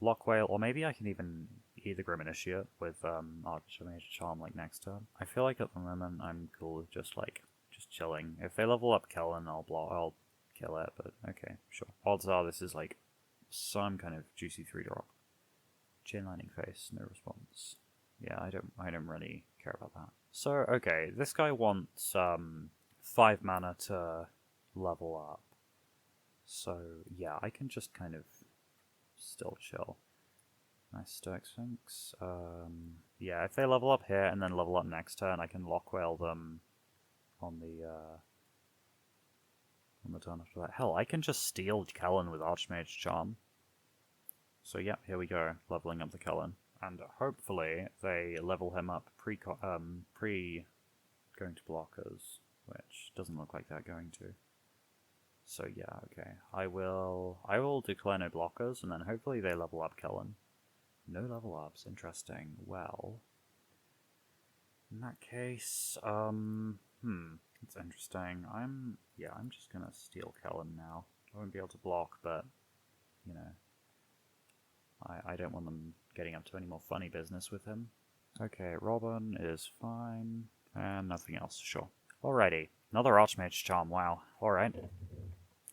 Lock Whale, or maybe I can even either Grim Initiate with Archmage Charm, like, next turn. I feel like at the moment I'm cool with just, like, just chilling. If they level up Kellen, I'll kill it, but okay, sure. Odds are this is like some kind of juicy 3-drop. Chain Lightning Face, no response. Yeah, I don't really care about that. So, okay, this guy wants 5 mana to level up. So, yeah, I can just kind of still chill. Nice Stoic Sphinx. Yeah, if they level up here and then level up next turn, I can Lock Whale them on the turn after that. Hell, I can just steal Kellen with Archmage Charm. So yeah, here we go, leveling up the Kellen. And hopefully they level him up pre going to blockers, which doesn't look like they're going to. So yeah, okay. I will declare no blockers, and then hopefully they level up Kellen. No level ups, interesting. Well, in that case, it's interesting. I'm just gonna steal Kellen now. I won't be able to block, but, you know, I don't want them getting up to any more funny business with him. Okay, Robin is fine, and nothing else, sure. Alrighty, another Archmage Charm, wow. Alright.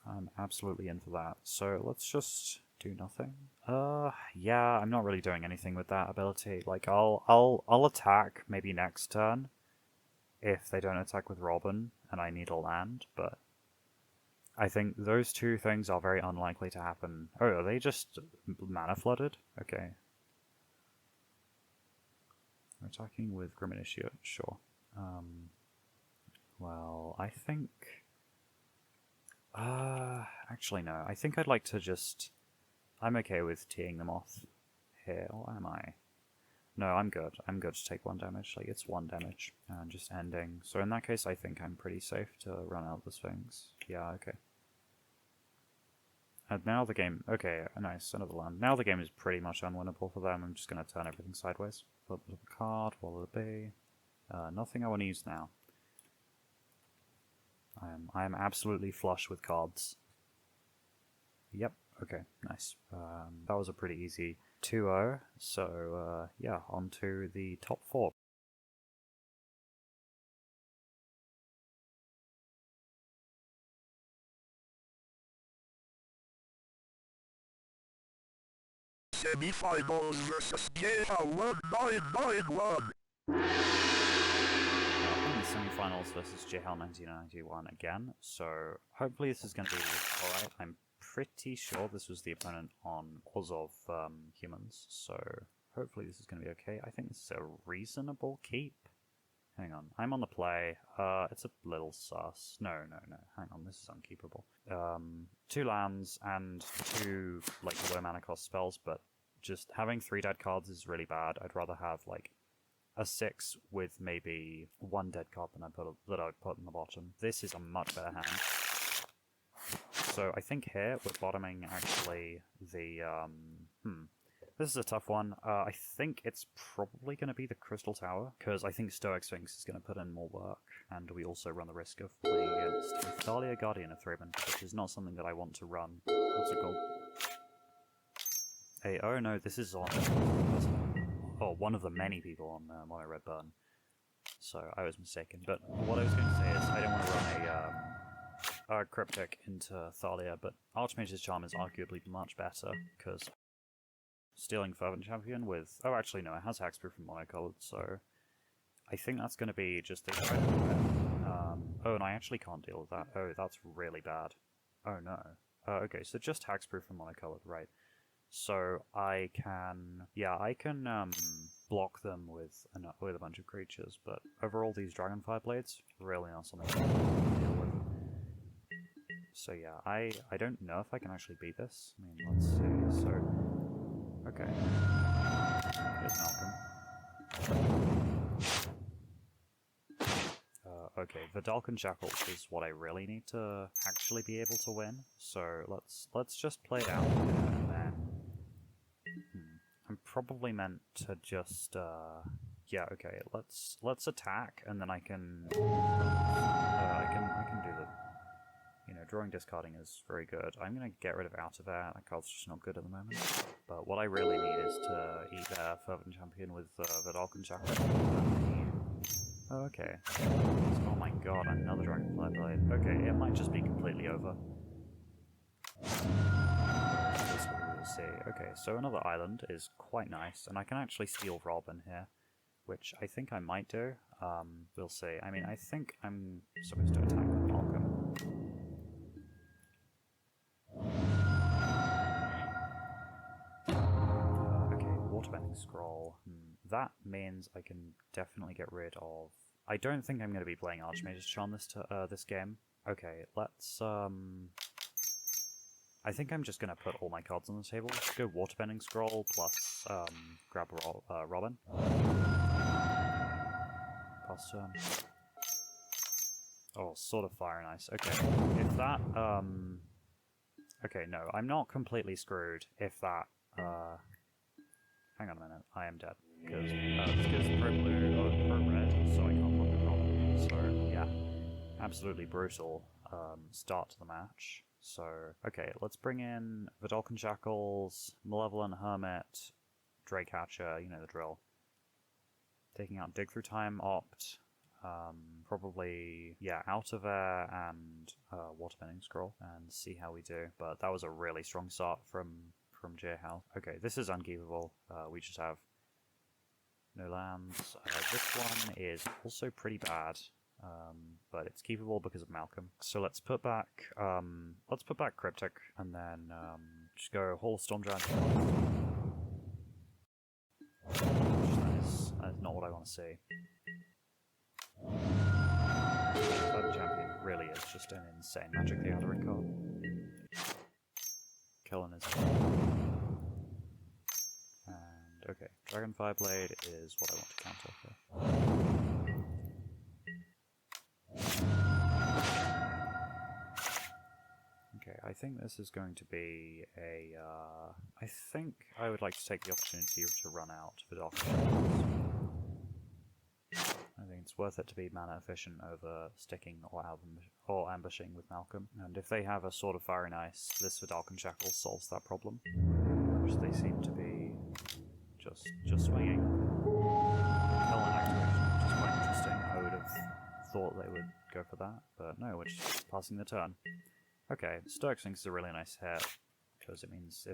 I'm absolutely in for that. So let's just do nothing. Yeah, I'm not really doing anything with that ability. Like, I'll attack maybe next turn if they don't attack with Robin and I need a land, but I think those 2 things are very unlikely to happen. Oh, are they just mana flooded? Okay. We're attacking with Grim Initiate, sure. Well, I think... actually no, I think I'd like to just... I'm okay with teeing them off here, or am I? No, I'm good. I'm good to take 1 damage. Like, it's 1 damage. And just ending. So in that case, I think I'm pretty safe to run out the Sphinx. Yeah, okay. And now the game... Okay, nice, another land. Now the game is pretty much unwinnable for them. I'm just going to turn everything sideways. Flip a card, what will it be? Nothing I want to use now. I am absolutely flush with cards. Yep, okay, nice. That was a pretty easy 2-0, so yeah, on to the top 4. Semifinals versus Yeha 1991. In the semi-finals versus JHL 1991 again, so hopefully this is going to be alright. I'm pretty sure this was the opponent on Orzhov humans, so hopefully this is going to be okay. I think this is a reasonable keep. Hang on, I'm on the play. It's a little sus. No. Hang on, this is unkeepable. 2 lands and 2 like low mana cost spells, but just having 3 dead cards is really bad. I'd rather have like a 6 with maybe 1 dead card than I'd put in the bottom. This is a much better hand. So I think here we're bottoming actually the This is a tough one. I think it's probably going to be the Crystal Tower, because I think Stoic Sphinx is going to put in more work, and we also run the risk of playing against Thalia, Guardian of Thraben, which is not something that I want to run. What's it called? Hey, oh no, this is on... one of the many people on Mono Red Burn. So I was mistaken. But what I was going to say is I don't want to run a Cryptic into Thalia, but Archmage's Charm is arguably much better, because stealing Fervent Champion with... Oh, actually, no, it has Hexproof and Monocolored, so I think that's going to be just a... oh, and I actually can't deal with that. Oh, that's really bad. Oh, no. Okay, so just Hexproof and Monocolored, right. So I can... Yeah, I can block them with a bunch of creatures, but overall these Dragonfire Blades, really not something I can deal with. So yeah, I don't know if I can actually beat this. I mean, let's see, so... Okay. Here's Malcolm. Okay, Vidalcan Shackles is what I really need to actually be able to win. So let's just play it out here, and then... I'm probably meant to just... Yeah, okay, let's attack, and then I can... I can do the... You know, drawing discarding is very good. I'm going to get rid of Out of Air. That card's just not good at the moment. But what I really need is to eat their Fervent Champion with Vidalcan Shackles. Oh, okay. Oh my god, another Dragonfly Blade. Okay, it might just be completely over. That's what we will see. Okay, so another island is quite nice, and I can actually steal Robin here, which I think I might do. We'll see. I mean, I think I'm supposed to attack with Malcolm. Waterbending Scroll. That means I can definitely get rid of... I don't think I'm going to be playing Archmage's Charm this game. Okay, let's... I think I'm just going to put all my cards on the table. Let's go Waterbending Scroll plus grab Robin. Pass turn. Oh, Sword of Fire and Ice. Okay, if that... Okay, no, I'm not completely screwed if that... Hang on a minute, I am dead. Because this gives pro blue or pro red, so I can't block the Robin. So, yeah, absolutely brutal start to the match. So, okay, let's bring in Vidalcan Shackles, Malevolent Hermit, Draycatcher, you know the drill. Taking out Dig Through Time, Opt, probably, yeah, Out of Air and Waterbending Scroll, and see how we do. But that was a really strong start from J-House. Okay, this is unkeepable. We just have no lands. This one is also pretty bad, but it's keepable because of Malcolm. So let's put back Cryptic, and then just go Hall of Storm Giant. That is not what I want to see. That champion really is just an insane Magic the Gathering card. Killing his... And, okay, Dragonfire Blade is what I want to counter here. Okay, I think this is going to be a... I think I would like to take the opportunity to run out for Vidalcan. I think it's worth it to be mana efficient over sticking or ambushing with Malcolm. And if they have a Sword of Fire and Ice, this Vidalcan Shackle solves that problem, which they seem to be just swinging. Kellan activation, which is quite interesting. I would have thought they would go for that, but no, we're just passing the turn. Okay, Stoic Sphinx is a really nice hit, because it means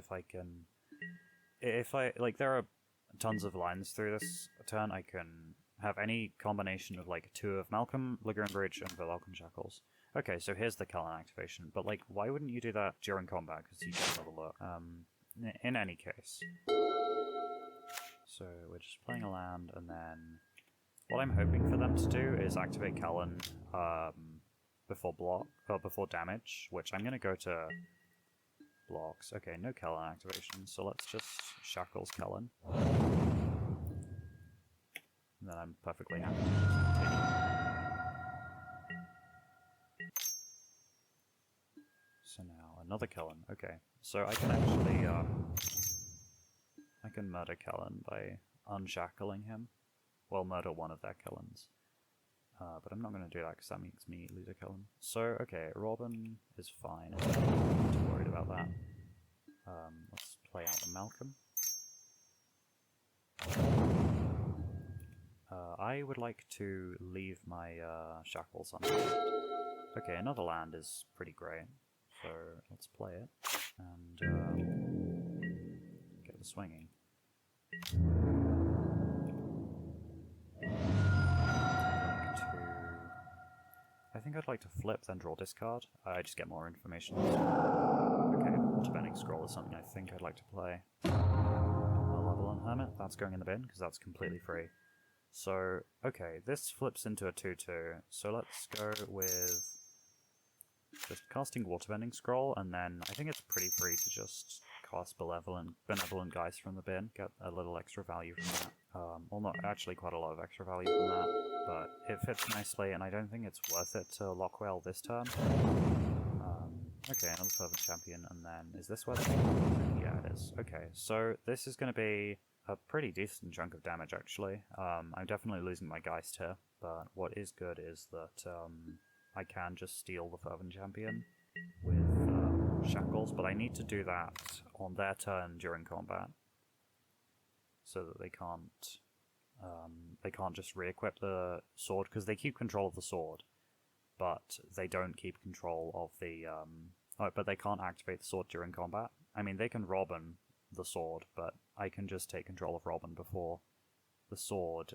there are tons of lines through this turn, I can have any combination of like 2 of Malcolm, Lagoon Bridge, and Velocum Shackles. Okay, so here's the Kellen activation, but like, why wouldn't you do that during combat? Because you get another look. In any case. So we're just playing a land, and then what I'm hoping for them to do is activate Kellen before damage, which I'm gonna go to blocks. Okay, no Kellen activation, so let's just Shackles Kellen. And then I'm perfectly happy to just continue. So now, another Kellen. Okay, so I can actually, I can murder Kellen by unshackling him. Well, murder one of their Kellens. But I'm not going to do that because that makes me lose a Kellen. So, okay, Robin is fine. I'm not too worried about that. Let's play out the Malcolm. I would like to leave my shackles untapped. Okay, another land is pretty great, so let's play it and get the swinging. I think I'd like to flip, then draw discard. I just get more information. Okay, Waterbending Scroll is something I think I'd like to play. A level on Hermit, that's going in the bin, because that's completely free. So, okay, this flips into a 2-2, so let's go with just casting Waterbending Scroll, and then I think it's pretty free to just cast Benevolent Geist from the bin, get a little extra value from that. Well, not actually quite a lot of extra value from that, but it fits nicely, and I don't think it's worth it to lock whale this turn. Okay, another Fervent Champion, and then is this where the thing? Yeah, it is. Okay, so this is going to be a pretty decent chunk of damage, actually. I'm definitely losing my Geist here, but what is good is that I can just steal the Fervent Champion with Shackles, but I need to do that on their turn during combat, so that they can't just re-equip the sword, because they keep control of the sword, but they don't keep control of the but they can't activate the sword during combat. I mean, they can Robin the sword, but I can just take control of Robin before the sword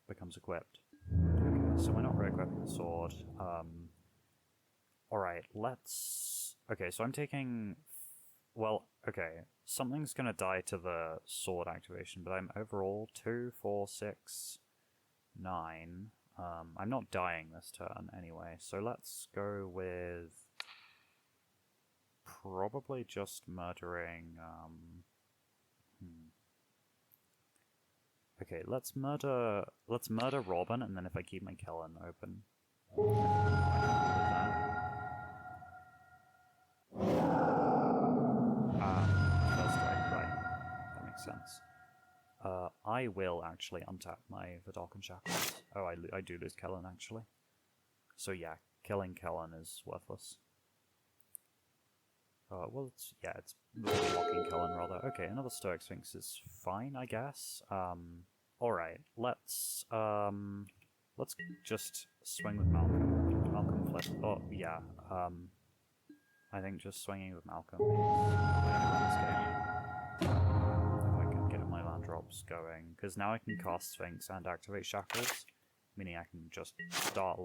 becomes equipped. Okay, so we're not re-equipping the sword. Alright, let's... Okay, so I'm taking... Well, okay, something's gonna die to the sword activation, but I'm overall 2, 4, 6, 9. I'm not dying this turn anyway, so let's go with... Probably just murdering... Okay, let's murder Robin, and then if I keep my Kellen open... First strike, right. That makes sense. I will actually untap my Vidalcan Shackles. Oh, I do lose Kellen, actually. So yeah, killing Kellen is worthless. Well, it's blocking Kellen, rather. Okay, another Stoic Sphinx is fine, I guess. Alright, let's just swing with Malcolm. Malcolm flip. Oh, yeah. I think just swinging with Malcolm is the way to win this game. If I can get my land drops going. Because now I can cast Sphinx and activate Shackles. Meaning I can just start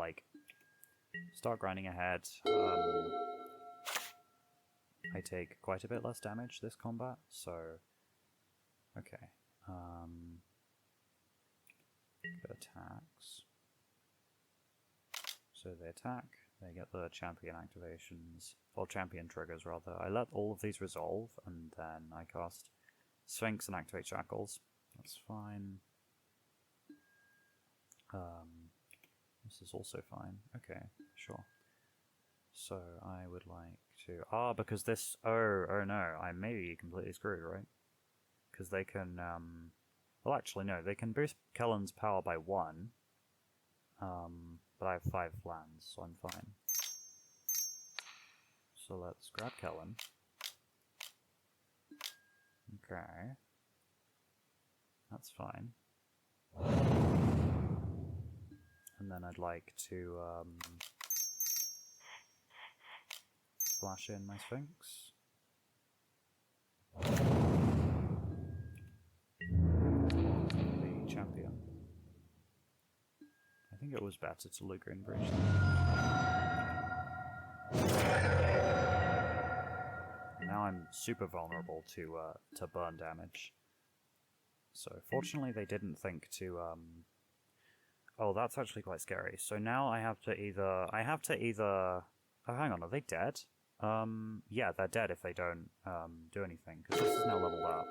grinding ahead. I take quite a bit less damage this combat, so... Okay. Good attacks. So they attack, they get the champion activations, or champion triggers rather. I let all of these resolve, and then I cast Sphinx and activate Shackles. That's fine. This is also fine. Okay, sure. So I would like to... because this... Oh no, I may be completely screwed, right? Because they can... Well, actually, no, they can boost Kellen's power by 1. But I have 5 lands, so I'm fine. So let's grab Kellen. Okay. That's fine. And then I'd like to flash in my Sphinx. The champion. think it was better to loot Green Bridge. Now I'm super vulnerable to burn damage. So fortunately they didn't think to Oh, that's actually quite scary. So now I have to either oh, hang on, are they dead? Yeah, they're dead if they don't do anything, because this is now leveled up.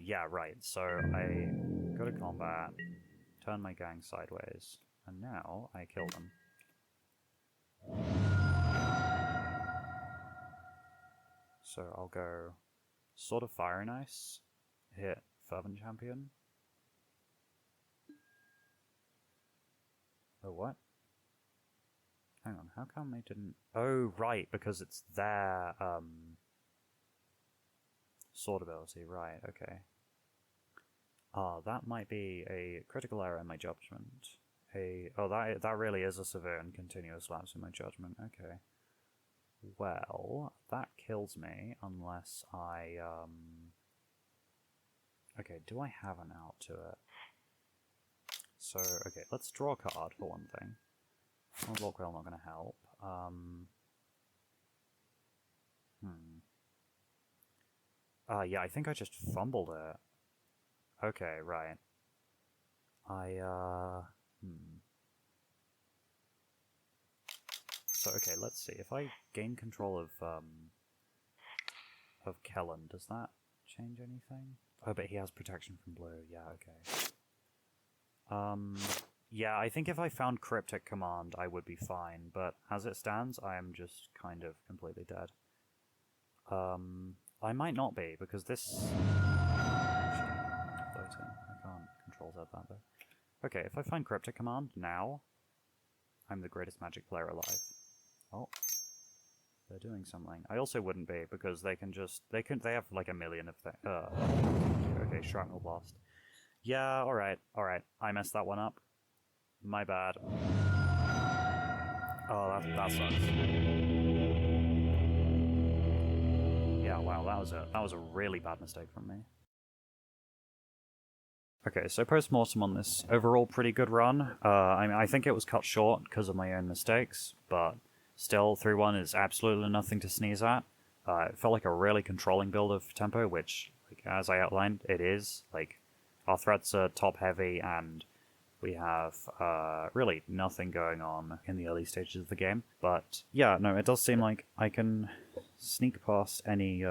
Yeah, right. So I go to combat, turn my gang sideways, and now I kill them. So I'll go Sword of Fire and Ice, hit Fervent Champion. Oh, what? Hang on, how come they didn't... Oh, right, because it's their, sword ability, right, okay. That might be a critical error in my judgment. That really is a severe and continuous lapse in my judgment, okay. Well, that kills me unless I, Okay, do I have an out to it? So, okay, let's draw a card for one thing. Block Rail not going to help. Yeah, I think I just fumbled it. Okay, right. So, okay, let's see. If I gain control of Kellen, does that change anything? Oh, but he has protection from blue. Yeah, okay. Yeah, I think if I found Cryptic Command, I would be fine, but as it stands, I am just kind of completely dead. I might not be, because this... I can't control that though. Okay, if I find Cryptic Command now, I'm the greatest Magic player alive. Oh. They're doing something. I also wouldn't be, because they can just... They have like a million of things. Okay, Shrapnel Blast. Yeah, alright. I messed that one up. My bad. Oh, that sucks. Yeah, wow, that was a really bad mistake from me. Okay, so post-mortem on this overall pretty good run. I think it was cut short because of my own mistakes, but still, 3-1 is absolutely nothing to sneeze at. It felt like a really controlling build of tempo, which, like, as I outlined, it is. Like, our threats are top-heavy, and we have really nothing going on in the early stages of the game. But yeah, no, it does seem like I can sneak past any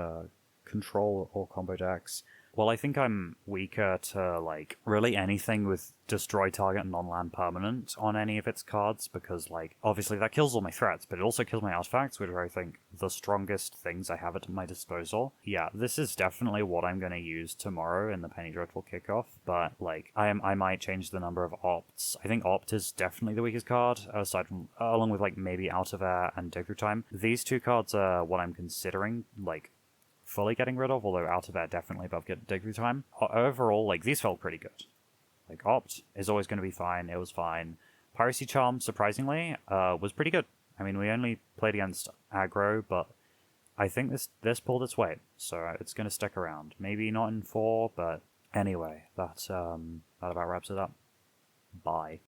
control or combo decks. Well, I think I'm weaker to, like, really anything with destroy target non-land permanent on any of its cards, because, like, obviously that kills all my threats, but it also kills my artifacts, which are, I think, the strongest things I have at my disposal. Yeah, this is definitely what I'm going to use tomorrow in the Penny Dreadful kickoff, but, like, I might change the number of opts. I think opt is definitely the weakest card, aside from, along with, like, maybe Out of Air and Dig Through Time. These two cards are what I'm considering, like, fully getting rid of, although Out of Air definitely above Dig Through Time. Overall, like, these felt pretty good. Like, Opt is always going to be fine, it was fine. Piracy Charm, surprisingly, was pretty good. I mean, we only played against aggro, but I think this pulled its weight, so it's going to stick around. Maybe not in 4, but anyway, that about wraps it up. Bye.